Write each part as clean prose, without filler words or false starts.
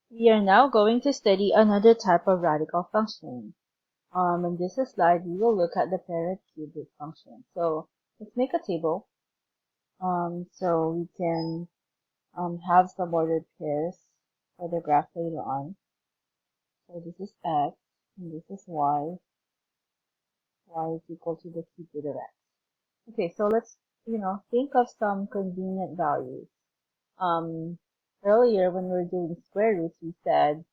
We are now going to study another type of radical function. In this slide, we will look at the parent cube root function. So let's make a table so we can have some ordered pairs for the graph later on. So this is x, and this is y. Y is equal to the cube root of x. Okay, so let's think of some convenient values. Earlier when we were doing square roots, we said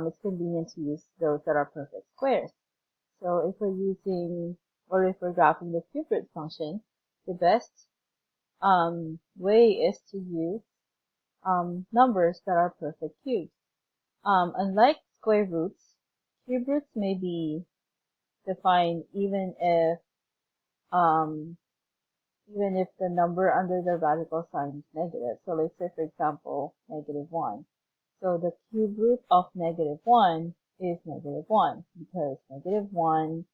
it's convenient to use those that are perfect squares. So if we're using, or if we're graphing the cube root function, the best way is to use numbers that are perfect cubes. Unlike square roots, cube roots may be defined even if the number under the radical sign is negative. So let's say, for example, -1. So the cube root of -1 is -1 because -1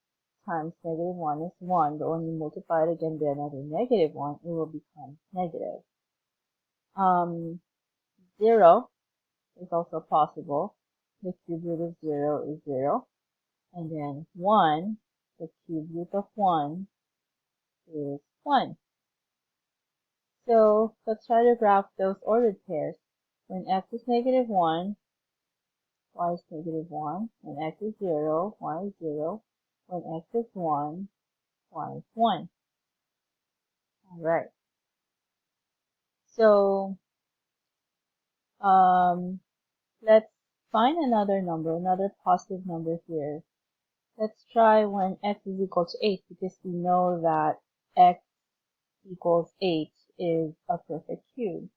times -1 is 1. But when you multiply it again by another -1, it will become negative. 0 is also possible. The cube root of 0 is 0. And then 1, the cube root of 1 is 1. So let's try to graph those ordered pairs. When x is -1, y is -1. When x is 0, y is 0. When x is 1, y is 1. Alright. So let's find another number, another positive number here. Let's try when x is equal to 8 because we know that x equals 8 is a perfect cube.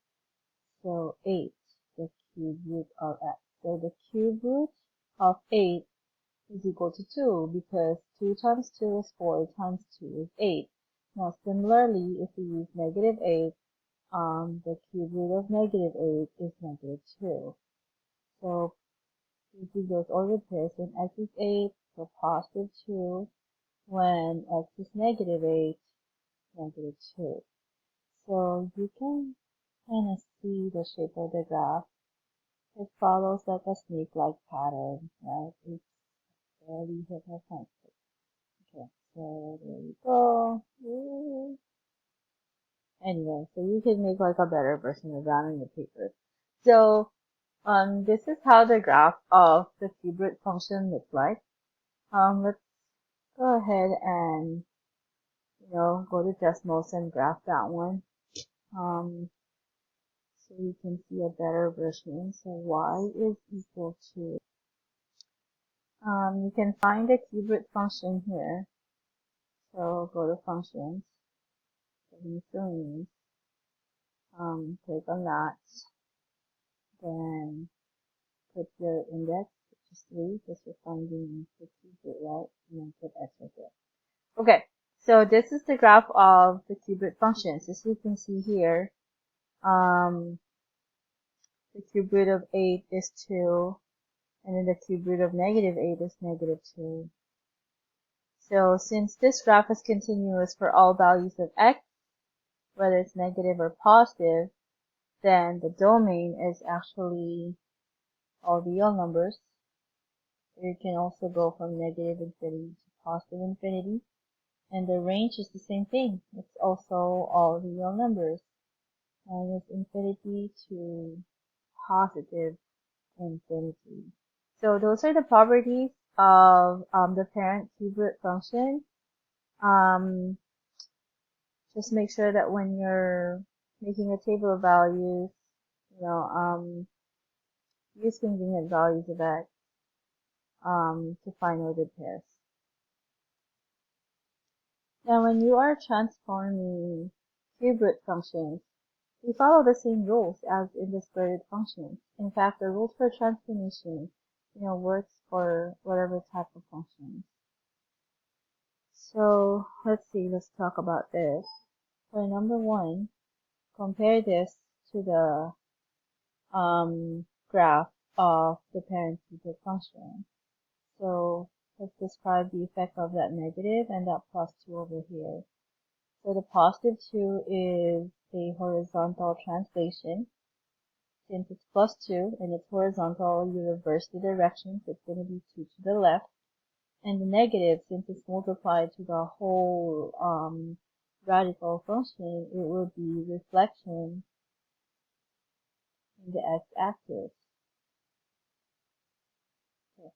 So 8, the cube root of x. So the cube root of 8 is equal to 2 because 2 times 2 is 4 times 2 is 8. Now similarly, if we use -8, the cube root of -8 is -2. So using those ordered pairs, when x is 8, so +2. When x is -8, -2. So you can kind of see the shape of the graph. It follows like a snake-like pattern, right? It's very hypnotizing. Okay, so there you go. Anyway, so you can make like a better version of that on your paper. So this is how the graph of the cube root function looks like. Let's go ahead and go to decimals and graph that one. So you can see a better version. So y is equal to, you can find the cube root function here. So go to functions, miscellaneous, click on that, then put your index, which is 3, because you're finding the cube root, right? And then put x right there. Okay, so this is the graph of the cube root functions. As you can see here, the cube root of 8 is 2, and then the cube root of -8 is -2. So since this graph is continuous for all values of x, whether it's negative or positive, then the domain is actually all real numbers. You can also go from negative infinity to positive infinity. And the range is the same thing. It's also all real numbers. Minus infinity to positive infinity. So those are the properties of the parent cube root function. Just make sure that when you're making a table of values, use convenient values of x to find ordered pairs. Now when you are transforming cube root functions, we follow the same rules as in the square root functions. In fact, the rules for transformation, works for whatever type of functions. So let's see, let's talk about this. For number 1, compare this to the graph of the parent cube root function. So let's describe the effect of that negative and that +2 over here. So the +2 is a horizontal translation. since it's plus 2 and it's horizontal, you reverse the direction, so it's going to be 2 to the left. And the negative, since it's multiplied to the whole radical function, it will be reflection in the x-axis. Okay.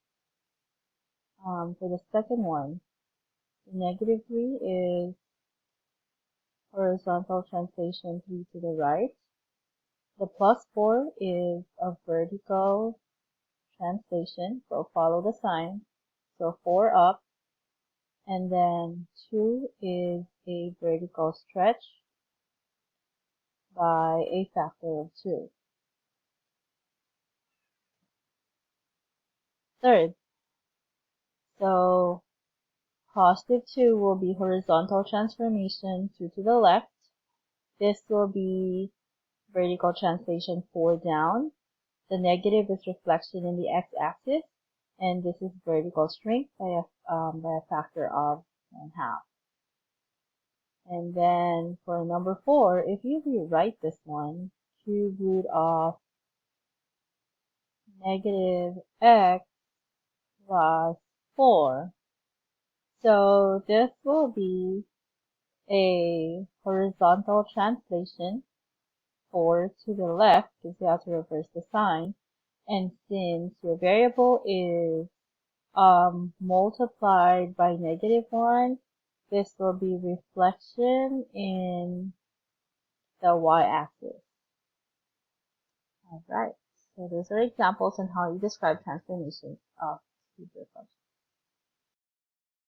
For the second one, the negative 3 is horizontal translation 3 to the right. The plus 4 is a vertical translation, so follow the sign. So 4 up, and then 2 is a vertical stretch by a factor of 2. Third, so positive 2 will be horizontal transformation 2 to the left. This will be vertical translation 4 down. The negative is reflection in the x-axis, and this is vertical shrink by a factor of 1/2. And then for number 4, if you rewrite this one, cube root of negative x plus 4. So this will be a horizontal translation 4 to the left, because you have to reverse the sign. And since your variable is multiplied by negative 1, this will be reflection in the y-axis. Alright, so those are examples on how you describe transformations of cubic functions.